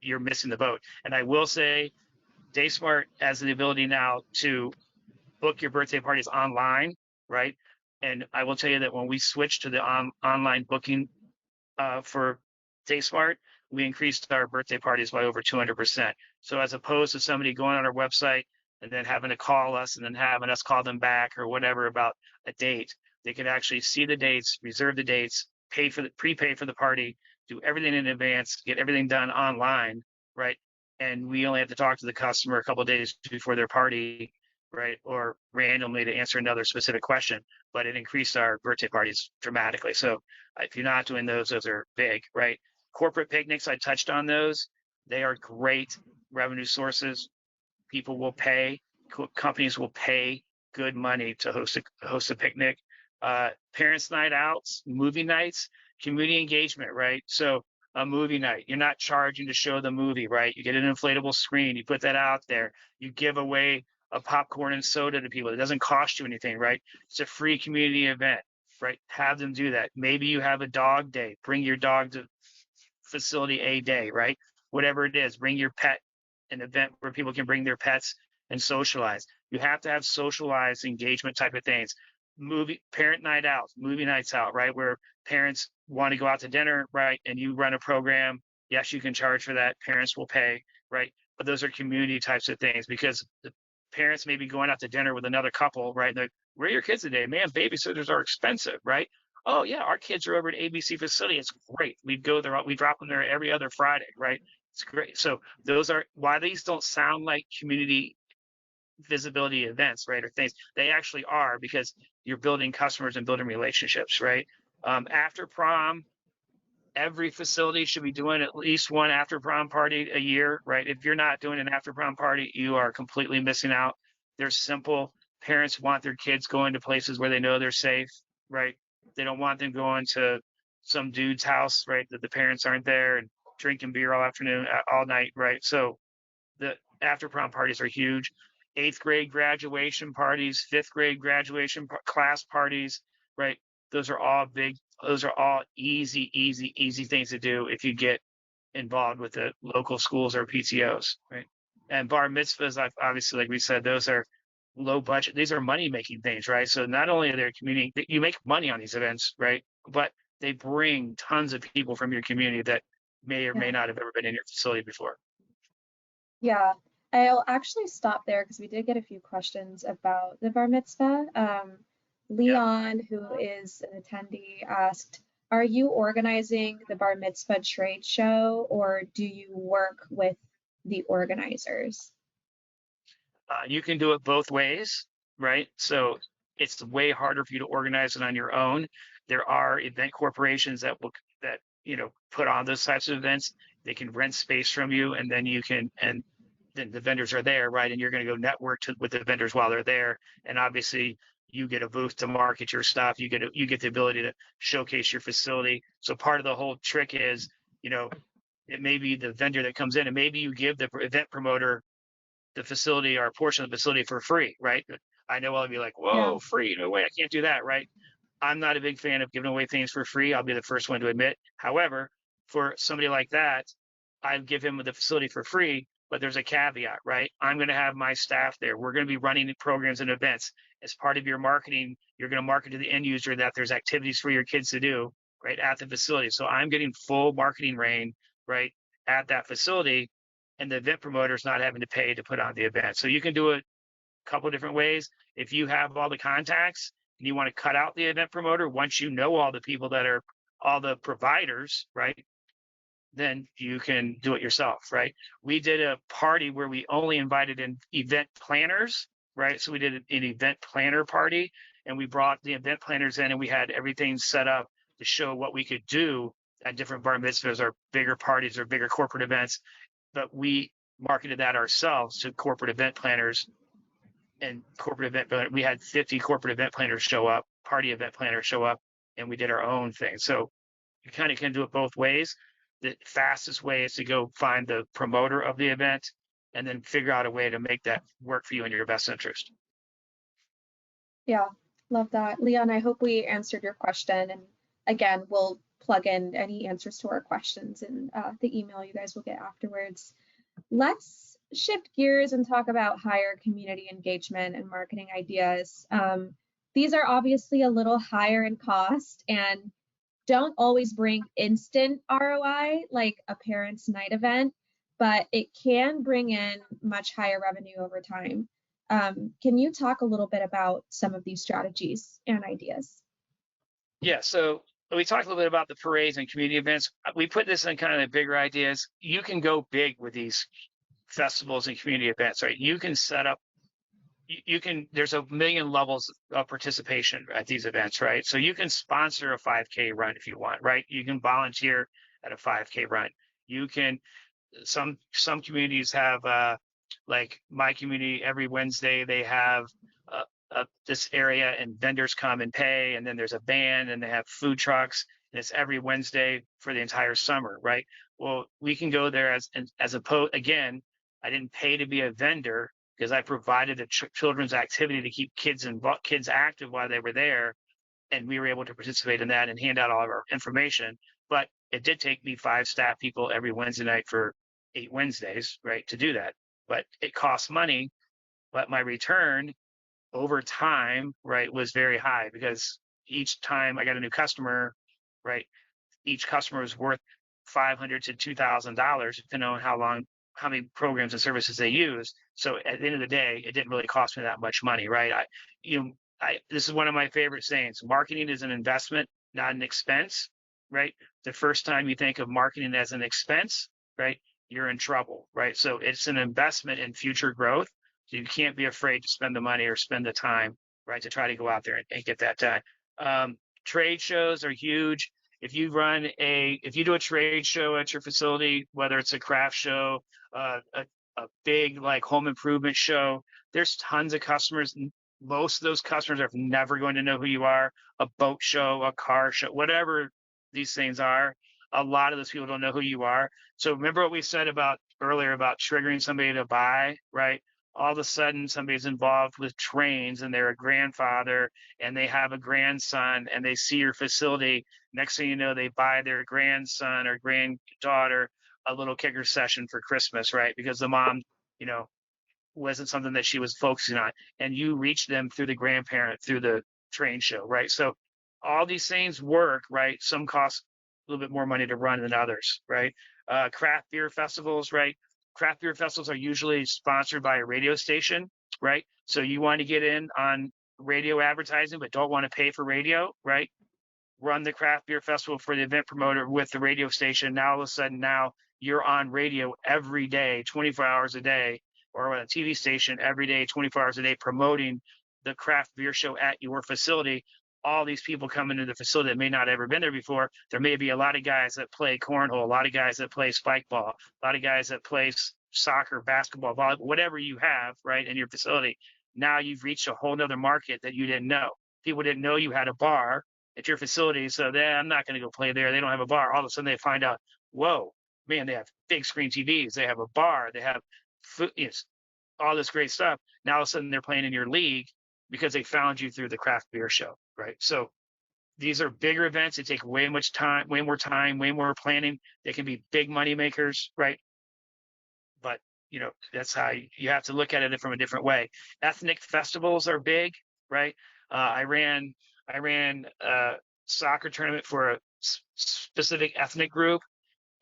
you're missing the boat. And I will say DaySmart has the ability now to book your birthday parties online, right? And I will tell you that when we switched to the online booking for DaySmart, we increased our birthday parties by over 200%. So as opposed to somebody going on our website and then having to call us and then having us call them back or whatever about a date, they could actually see the dates, reserve the dates, prepay for the party, do everything in advance, get everything done online, right? And we only have to talk to the customer a couple of days before their party, right? Or randomly to answer another specific question, but it increased our birthday parties dramatically. So if you're not doing those are big, right? Corporate picnics, I touched on those. They are great revenue sources. People will pay, companies will pay good money to host a picnic. Parents' night outs, movie nights, community engagement, right? So a movie night, you're not charging to show the movie, right? You get an inflatable screen, you put that out there, you give away a popcorn and soda to people. It doesn't cost you anything, right? It's a free community event, right? Have them do that. Maybe you have a dog day. Bring your dog to facility a day, right? Whatever it is, bring your pet, an event where people can bring their pets and socialize. You have to have socialized engagement type of things. Parent night out, movie nights out, right? Where parents want to go out to dinner, right? And you run a program. Yes, you can charge for that. Parents will pay, right? But those are community types of things because the parents may be going out to dinner with another couple, right? And where are your kids today? Man, babysitters are expensive, right? Oh yeah, our kids are over at ABC facility. It's great. We go there, we drop them there every other Friday, right? It's great. So those are why these don't sound like community visibility events, right? Or things they actually are because you're building customers and building relationships, right? After prom, every facility should be doing at least one after prom party a year, right? If you're not doing an after prom party, you are completely missing out. They're simple. Parents want their kids going to places where they know they're safe, right? They don't want them going to some dude's house, right? That the parents aren't there and drinking beer all afternoon, all night, right? So the after prom parties are huge. Eighth grade graduation parties, fifth grade graduation class parties, right? Those are all big. Those are all easy things to do if you get involved with the local schools or PTOs, right? And bar mitzvahs, obviously, like we said, those are low budget. These are money making things, right? So not only are they community, you make money on these events, right? But they bring tons of people from your community that may or Yeah. may not have ever been in your facility before. Yeah, I'll actually stop there because we did get a few questions about the bar mitzvah. Yeah. Leon, who is an attendee, asked, are you organizing the bar mitzvah trade show or do you work with the organizers? You can do it both ways, right? So it's way harder for you to organize it on your own. There are event corporations that put on those types of events. They can rent space from you, and then then the vendors are there, right? And you're going to go network with the vendors while they're there. And obviously, you get a booth to market your stuff. You get the ability to showcase your facility. So part of the whole trick is, it may be the vendor that comes in, and maybe you give the event promoter the facility or a portion of the facility for free, right? I know I'll be like, Yeah, whoa, free? No way, I can't do that, right? I'm not a big fan of giving away things for free. I'll be the first one to admit. However, for somebody like that, I'd give him the facility for free, but there's a caveat, right? I'm going to have my staff there. We're going to be running programs and events. As part of your marketing, you're going to market to the end user that there's activities for your kids to do, right, at the facility. So I'm getting full marketing reign, right, at that facility, and the event promoter is not having to pay to put on the event. So you can do it a couple of different ways. If you have all the contacts and you want to cut out the event promoter, once you know all the people that are all the providers, right? then you can do it yourself, right? We did a party where we only invited in event planners, right? So we did an event planner party, and we brought the event planners in, and we had everything set up to show what we could do at different bar mitzvahs or bigger parties or bigger corporate events. But we marketed that ourselves to corporate event planners and corporate event. We had 50 corporate event planners show up, party event planners show up, and we did our own thing. So you kind of can do it both ways. The fastest way is to go find the promoter of the event and then figure out a way to make that work for you in your best interest. Yeah, love that. Leon, I hope we answered your question. And again, we'll plug in any answers to our questions in the email you guys will get afterwards. Let's shift gears and talk about higher community engagement and marketing ideas. These are obviously a little higher in cost and don't always bring instant ROI like a parents' night event, but it can bring in much higher revenue over time. Can you talk a little bit about some of these strategies and ideas? Yeah, so we talked a little bit about the parades and community events. We put this in kind of the bigger ideas. You can go big with these festivals and community events, right? You can set up, you can, there's a million levels of participation at these events, right? So you can sponsor a 5K run if you want, right? You can volunteer at a 5K run. You can, some communities have, like my community, every Wednesday they have this area and vendors come and pay, and then there's a band and they have food trucks, and it's every Wednesday for the entire summer, right? Well, we can go there as opposed, again, I didn't pay to be a vendor because I provided a children's activity to keep kids active while they were there, and we were able to participate in that and hand out all of our information. But it did take me 5 staff people every Wednesday night for 8 Wednesdays, right, to do that. But it costs money, but my return over time, right, was very high because each time I got a new customer, right, each customer is worth $500 to $2,000 depending on how many programs and services they use. So at the end of the day, it didn't really cost me that much money, right? This is one of my favorite sayings: marketing is an investment, not an expense, right? The first time you think of marketing as an expense, right, you're in trouble, right? So it's an investment in future growth. So you can't be afraid to spend the money or spend the time, right, to try to go out there and get that done. Trade shows are huge. If you do a trade show at your facility, whether it's a craft show, a big like home improvement show, there's tons of customers. Most of those customers are never going to know who you are. A boat show, a car show, whatever these things are, a lot of those people don't know who you are. So remember what we said about earlier about triggering somebody to buy, right? All of a sudden somebody's involved with trains and they're a grandfather and they have a grandson and they see your facility. Next thing you know, they buy their grandson or granddaughter a little kicker session for Christmas, right? Because the mom, wasn't something that she was focusing on, and you reach them through the grandparent, through the train show, right? So all these things work, right? Some cost a little bit more money to run than others, right? Craft beer festivals, right? Craft beer festivals are usually sponsored by a radio station, right? So you want to get in on radio advertising, but don't want to pay for radio, right? Run the craft beer festival for the event promoter with the radio station. Now all of a sudden, now you're on radio every day, 24 hours a day, or on a TV station every day, 24 hours a day, promoting the craft beer show at your facility. All these people come into the facility that may not have ever been there before. There may be a lot of guys that play cornhole, a lot of guys that play spike ball, a lot of guys that play soccer, basketball, volleyball, whatever you have, right, in your facility. Now you've reached a whole nother market that you didn't know. People didn't know you had a bar at your facility, so I'm not going to go play there. They don't have a bar. All of a sudden they find out, whoa, man, they have big screen TVs. They have a bar. They have food, all this great stuff. Now all of a sudden they're playing in your league because they found you through the craft beer show, right? So these are bigger events. They take way more time, way more planning. They can be big money makers, right? But that's how you have to look at it from a different way. Ethnic festivals are big, right? I ran a soccer tournament for a specific ethnic group,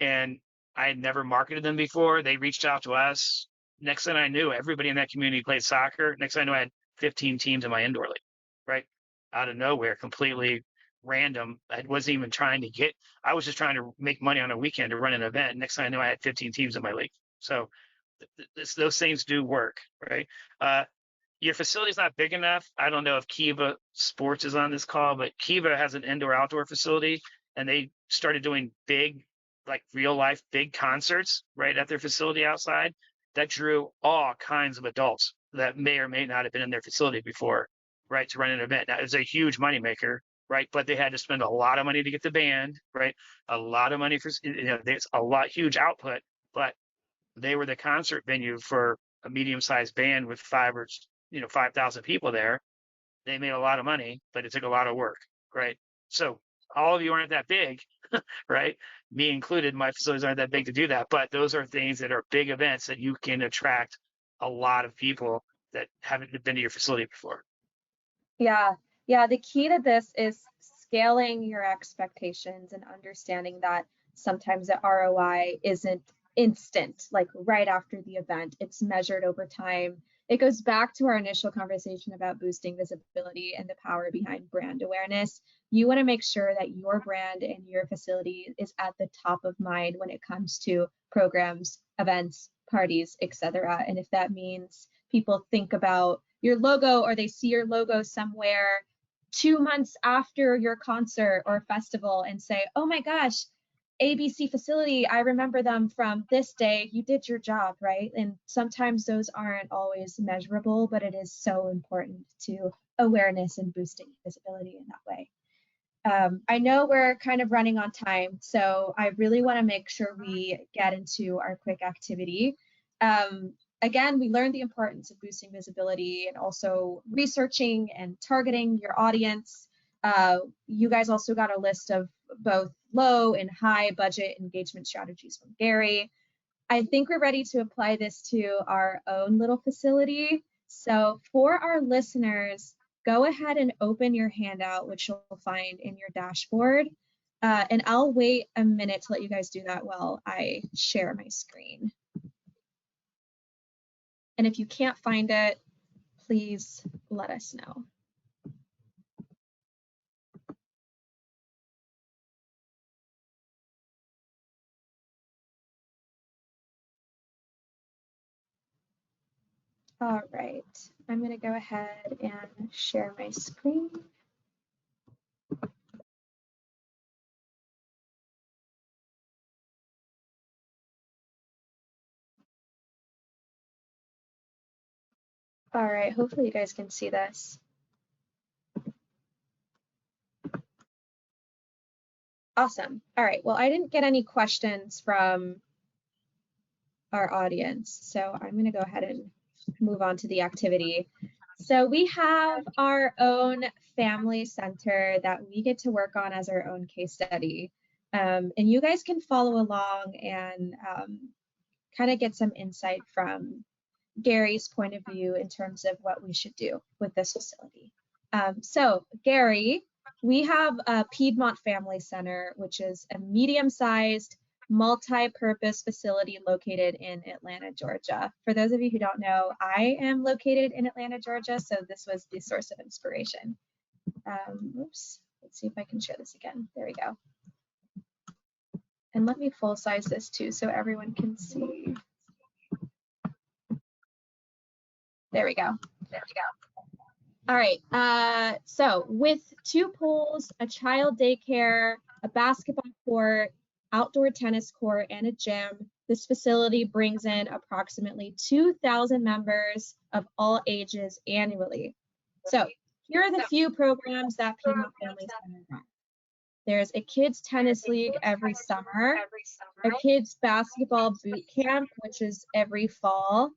and I had never marketed them before. They reached out to us. Next thing I knew, everybody in that community played soccer. Next thing I knew, I had 15 teams in my indoor league, right? Out of nowhere, completely random. I wasn't even trying to get, I was just trying to make money on a weekend to run an event. Next thing I knew, I had 15 teams in my league. So those things do work, right? Your facility's not big enough. I don't know if Kiva Sports is on this call, but Kiva has an indoor outdoor facility, and they started doing big, like real life big concerts right at their facility outside that drew all kinds of adults that may or may not have been in their facility before, right, to run an event. Now, it was a huge moneymaker, right? But they had to spend a lot of money to get the band, right? A lot of money for, there's a lot, huge output, but they were the concert venue for a medium-sized band with 5,000 people there. They made a lot of money, but it took a lot of work, right? So all of you aren't that big, right? Me included, my facilities aren't that big to do that, but those are things that are big events that you can attract a lot of people that haven't been to your facility before. Yeah, yeah, the key to this is scaling your expectations and understanding that sometimes the ROI isn't instant, like right after the event. It's measured over time. It goes back to our initial conversation about boosting visibility and the power behind brand awareness. You want to make sure that your brand and your facility is at the top of mind when it comes to programs, events, parties, etc. And if that means people think about your logo or they see your logo somewhere 2 months after your concert or festival and say, oh my gosh, ABC facility, I remember them from this day, you did your job, right? And sometimes those aren't always measurable, but it is so important to awareness and boosting visibility in that way. I know we're kind of running on time, so I really want to make sure we get into our quick activity. Again, we learned the importance of boosting visibility and also researching and targeting your audience. You guys also got a list of both low and high budget engagement strategies from Gary. I think we're ready to apply this to our own little facility. So for our listeners, go ahead and open your handout, which you'll find in your dashboard. And I'll wait a minute to let you guys do that while I share my screen. And if you can't find it, please let us know. All right, I'm going to go ahead and share my screen. All right, hopefully you guys can see this. Awesome. All right, well, I didn't get any questions from our audience, so I'm going to go ahead and move on to the activity. So we have our own family center that we get to work on as our own case study. And you guys can follow along and kind of get some insight from Gary's point of view in terms of what we should do with this facility. So Gary, we have a Piedmont Family Center, which is a medium-sized multi-purpose facility located in Atlanta, Georgia. For those of you who don't know, I am located in Atlanta, Georgia, so this was the source of inspiration. Oops, let's see if I can share this again. There we go. And let me full size this too so everyone can see. There we go. There we go. All right, so with 2 pools, a child daycare, a basketball court, outdoor tennis court, and a gym, this facility brings in approximately 2,000 members of all ages annually. So here are the few programs that Piedmont Family Center runs. There's a kids tennis league every summer, a kids basketball boot camp, which is every fall,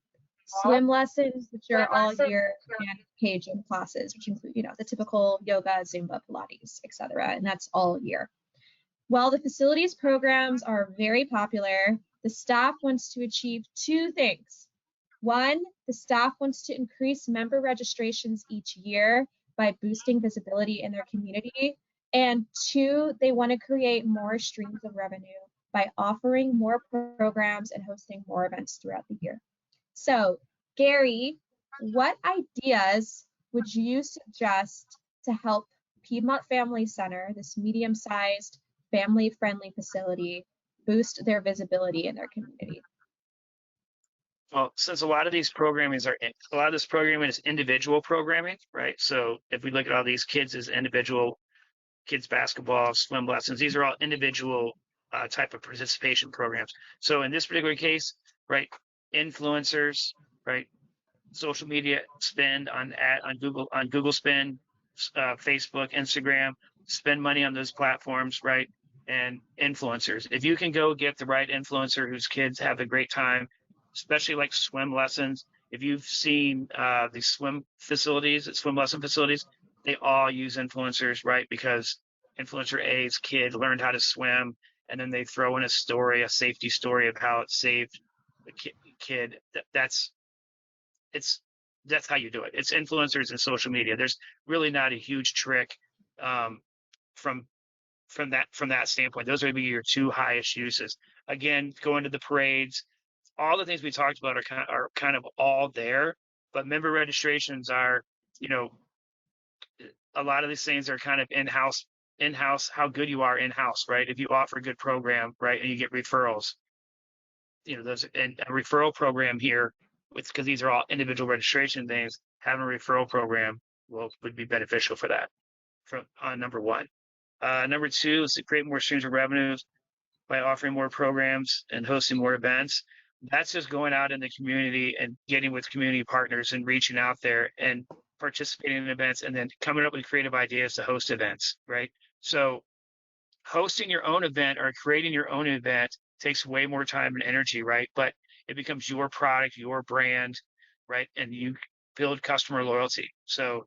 swim lessons, which are all year, and Cajun classes, which include, the typical yoga, Zumba, Pilates, etc. And that's all year. While the facilities programs are very popular, the staff wants to achieve 2 things. 1, the staff wants to increase member registrations each year by boosting visibility in their community. And 2, they want to create more streams of revenue by offering more programs and hosting more events throughout the year. So, Gary, what ideas would you suggest to help Piedmont Family Center, this medium-sized, family-friendly facility, boost their visibility in their community? Well, since a lot of this programming is individual programming, right? So if we look at all these kids as individual kids basketball, swim lessons, these are all individual type of participation programs. So in this particular case, right, influencers, right, social media spend on Google spend, Facebook, Instagram, spend money on those platforms, right? And influencers. If you can go get the right influencer whose kids have a great time, especially like swim lessons. If you've seen the swim lesson facilities, they all use influencers, right? Because influencer A's kid learned how to swim, and then they throw in a story, a safety story of how it saved the kid. It's that's how you do it. It's influencers and social media. There's really not a huge trick um, from that standpoint. Those would be your two highest uses. Again, going to the parades, all the things we talked about are kind of all there. But member registrations are, you know, a lot of these things are kind of in-house, how good you are in-house, right? If you offer a good program, right, and you get referrals, those and a referral program here because these are all individual registration things, having a referral program would be beneficial for that from number one. Number two is to create more streams of revenues by offering more programs and hosting more events. That's just going out in the community and getting with community partners and reaching out there and participating in events and then coming up with creative ideas to host events, right? So hosting your own event or creating your own event takes way more time and energy, right? But it becomes your product, your brand, right? And you build customer loyalty. So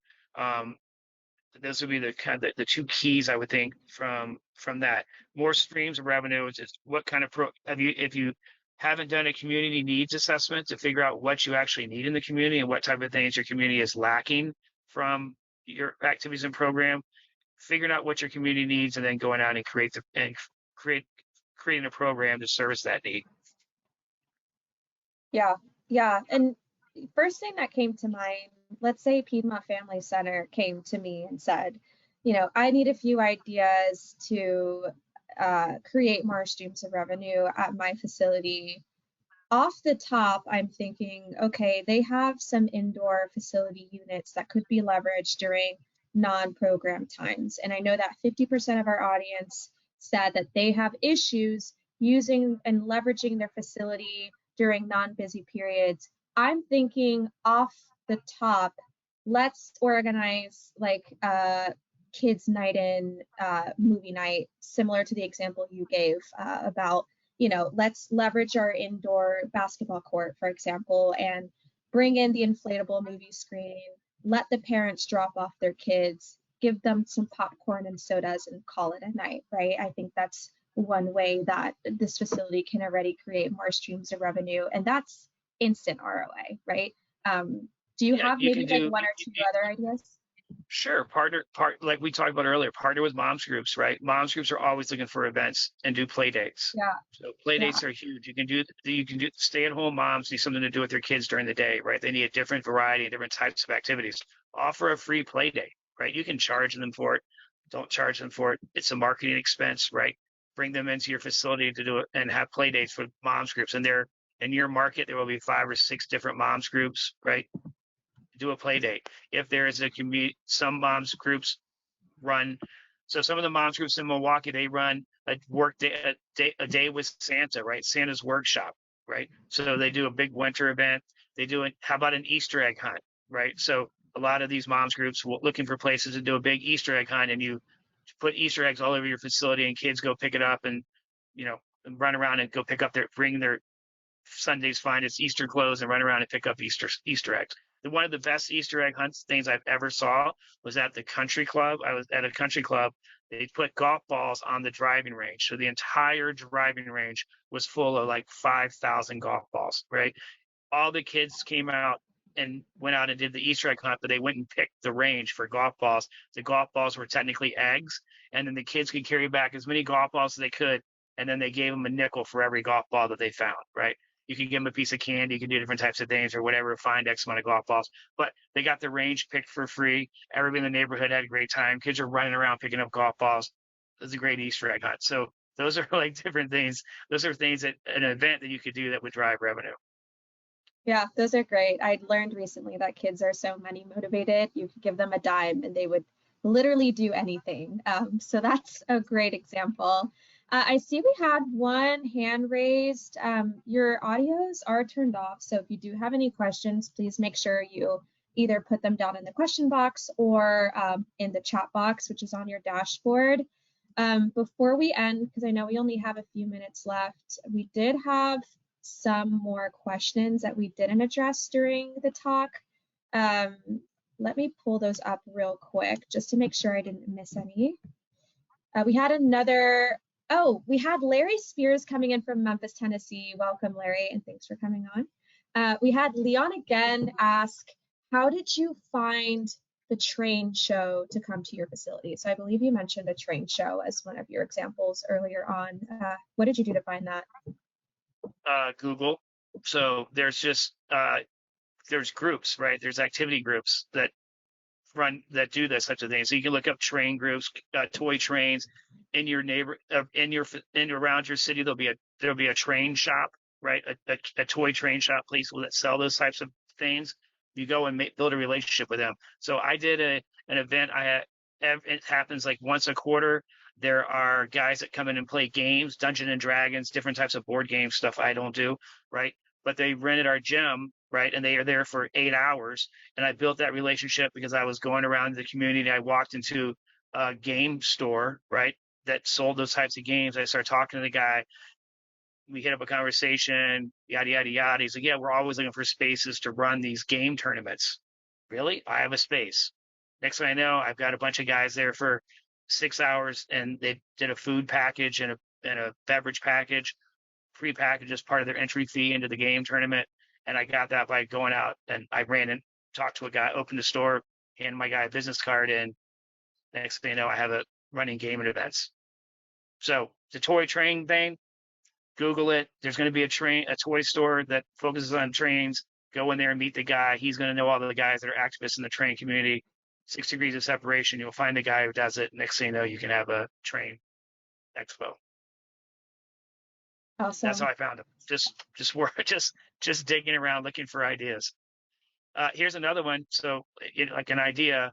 those would be the kind of the two keys I would think from that. More streams of revenue is what kind of if you haven't done a community needs assessment to figure out what you actually need in the community and what type of things your community is lacking from your activities and program, figuring out what your community needs and then going out and creating a program to service that need. Yeah, yeah. And first thing that came to mind, let's say Piedmont Family Center came to me and said, I need a few ideas to create more streams of revenue at my facility. Off the top, I'm thinking, okay, they have some indoor facility units that could be leveraged during non-program times. And I know that 50% of our audience said that they have issues using and leveraging their facility during non-busy periods. I'm thinking off the top, let's organize like a kids night in movie night, similar to the example you gave about let's leverage our indoor basketball court, for example, and bring in the inflatable movie screen, let the parents drop off their kids, give them some popcorn and sodas and call it a night, right? I think that's one way that this facility can already create more streams of revenue, and that's instant ROI, right? Do you have maybe like one or two other ideas? Sure. Like we talked about earlier, partner with moms groups, right? Moms groups are always looking for events and do play dates. Yeah. So play dates are huge. You can do stay-at-home moms need something to do with their kids during the day, right? They need a different variety of different types of activities. Offer a free play date, right? You can charge them for it. Don't charge them for it. It's a marketing expense, right? Bring them into your facility to do it and have play dates for moms groups. And in your market, there will be 5 or 6 different moms groups, right? Do a play date. If there is a community, some moms groups run. So some of the moms groups in Milwaukee, they run a work day, a day with Santa, right? Santa's workshop, right? So they do a big winter event. They do it. How about an Easter egg hunt, right? So a lot of these moms groups looking for places to do a big Easter egg hunt, and you put Easter eggs all over your facility, and kids go pick it up and run around and go bring their Sunday's finest Easter clothes and run around and pick up Easter eggs. One of the best Easter egg hunts things I've ever saw was at the country club. I was at a country club. They put golf balls on the driving range. So the entire driving range was full of like 5,000 golf balls, right? All the kids came out and went out and did the Easter egg hunt, but they went and picked the range for golf balls. The golf balls were technically eggs, and then the kids could carry back as many golf balls as they could, and then they gave them a nickel for every golf ball that they found, right? You can give them a piece of candy, you can do different types of things or whatever, find X amount of golf balls. But they got the range picked for free. Everybody in the neighborhood had a great time. Kids are running around picking up golf balls. It was a great Easter egg hunt. So those are like different things. Those are things that an event that you could do that would drive revenue. Yeah, those are great. I learned recently that kids are so money motivated. You could give them a dime and they would literally do anything. So that's a great example. I see we had one hand raised. Your audios are turned off. So if you do have any questions, please make sure you either put them down in the question box or in the chat box, which is on your dashboard. Before we end, because I know we only have a few minutes left, we did have some more questions that we didn't address during the talk. Let me pull those up real quick just to make sure I didn't miss any. We had Larry Spears coming in from Memphis, Tennessee. Welcome, Larry, and thanks for coming on. We had Leon again ask, how did you find the train show to come to your facility? So I believe you mentioned a train show as one of your examples earlier on. What did you do to find that? Google. So there's just there's groups, right? There's activity groups that do this types of things. So you can look up train groups, toy trains in your around your city. There'll be a train shop, right? A toy train shop place that sell those types of things. You go and build a relationship with them. So I did an event. It happens like once a quarter. There are guys that come in and play games, Dungeons and Dragons, different types of board game stuff I don't do, right? But they rented our gym, right? And they are there for 8 hours. And I built that relationship because I was going around the community. I walked into a game store, right, that sold those types of games. I started talking to the guy. We hit up a conversation, yada, yada, yada. He's like, yeah, we're always looking for spaces to run these game tournaments. Really? I have a space. Next thing I know, I've got a bunch of guys there for 6 hours, and they did a food package and a beverage package, pre-packaged as part of their entry fee into the game tournament. And I got that by going out, and I ran and talked to a guy, opened the store, handed my guy a business card, and next thing you know, I have a running game and events. So the toy train thing, Google it. There's going to be a toy store that focuses on trains. Go in there and meet the guy. He's going to know all the guys that are activists in the train community. 6 degrees of separation. You'll find the guy who does it. Next thing you know, you can have a train expo. Awesome. That's how I found him. Just digging around looking for ideas. Here's another one. So, like an idea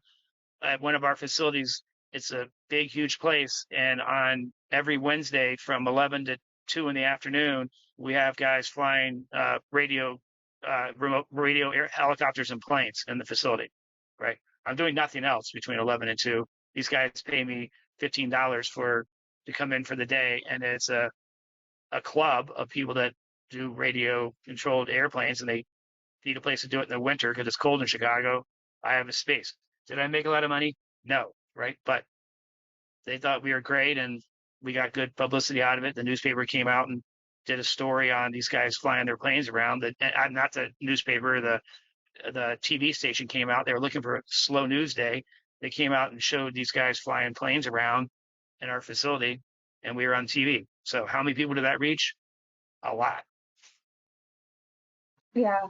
at one of our facilities. It's a big, huge place, and on every Wednesday from 11 to 2 in the afternoon, we have guys flying remote radio helicopters and planes in the facility, right? I'm doing nothing else between 11 and 2. These guys pay me $15 to come in for the day, and it's a club of people that do radio controlled airplanes, and they need a place to do it in the winter because it's cold in Chicago. I have a space. Did I make a lot of money? No, right? But they thought we were great, and we got good publicity out of it. The newspaper came out and did a story on these guys flying their planes around. Not the newspaper, the TV station came out. They were looking for a slow news day. They came out and showed these guys flying planes around in our facility, and we were on TV. So how many people did that reach? A lot. Yeah.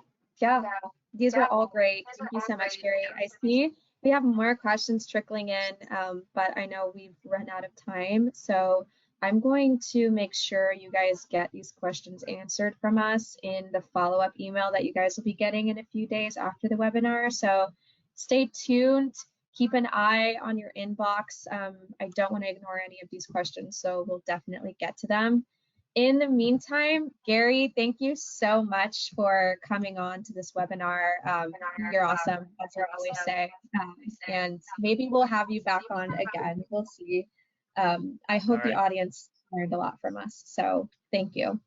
These were all great. Thank you so much, Gary. I see we have more questions trickling in, but I know we've run out of time. So I'm going to make sure you guys get these questions answered from us in the follow-up email that you guys will be getting in a few days after the webinar. So stay tuned. Keep an eye on your inbox. I don't want to ignore any of these questions, so we'll definitely get to them. In the meantime, Gary, thank you so much for coming on to this webinar. You're awesome, as we always say. And maybe we'll have you back on again. We'll see. I hope the audience learned a lot from us. So thank you.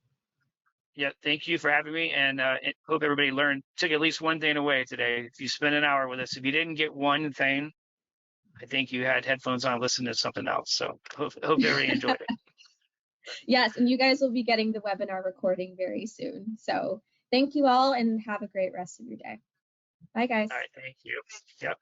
Yeah, thank you for having me, and hope everybody took at least one thing away today. If you spend an hour with us, if you didn't get one thing, I think you had headphones on listening to something else. So hope everybody enjoyed it. Yes, and you guys will be getting the webinar recording very soon. So thank you all, and have a great rest of your day. Bye, guys. All right, thank you. Yep.